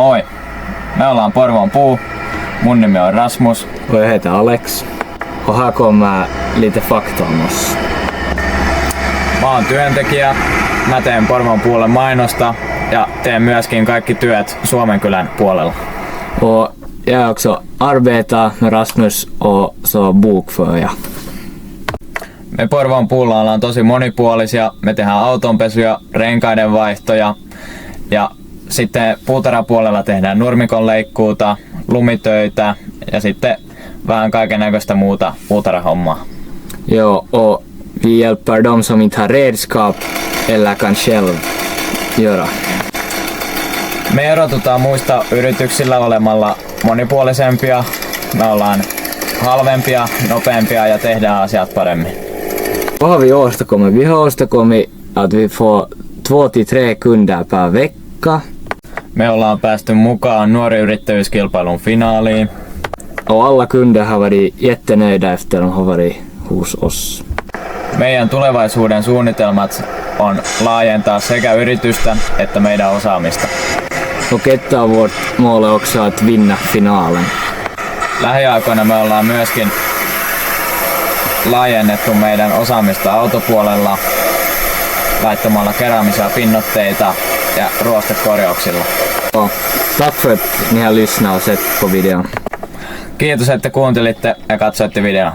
Moi! Me ollaan Porvoon Puu. Mun nimi on Rasmus. Och jag heter Alex. Och här kommer lite fakta om oss. Mä oon työntekijä. Mä teen Porvoon Puulle mainosta ja teen myöskin kaikki työt Suomenkylän puolella. Och jag också arbetar med Rasmus och så bokför jag. Me Porvoon Puulla ollaan tosi monipuolisia. Me tehdään autonpesuja, renkaiden vaihtoja ja sitten puutarhapuolella tehdään nurmikon leikkuuta, lumitöitä ja sitten vähän kaikennäköistä muuta puutarhahommaa. Ja, och vi hjälper dem som inte har redskap eller kan själv göra. Me erotutaan muista yrityksillä olemalla monipuolisempia. Me ollaan halvempia, nopeampia ja tehdään asiat paremmin. Vad har vi åstadkommit? Vi har åstadkommit att vi får 2-3 kunder per vecka. Me ollaan päästy mukaan nuori yrittäjyyskilpailun finaaliin. Och alla kunder har varit jättenöjda efter de har varit hos oss. Meidän tulevaisuuden suunnitelmat on laajentaa sekä yritystä että meidän osaamista. Och ett av vårt mål är också att vinna finalen. Lähiaikoina me ollaan myöskin laajennettu meidän osaamista autopuolella laittamalla keräämisiä pinnotteita ja ruostekorjauksilla. Och tack för att ni har lyssnat och sett på videon. Kiitos, että kuuntelitte ja katsoitte videon.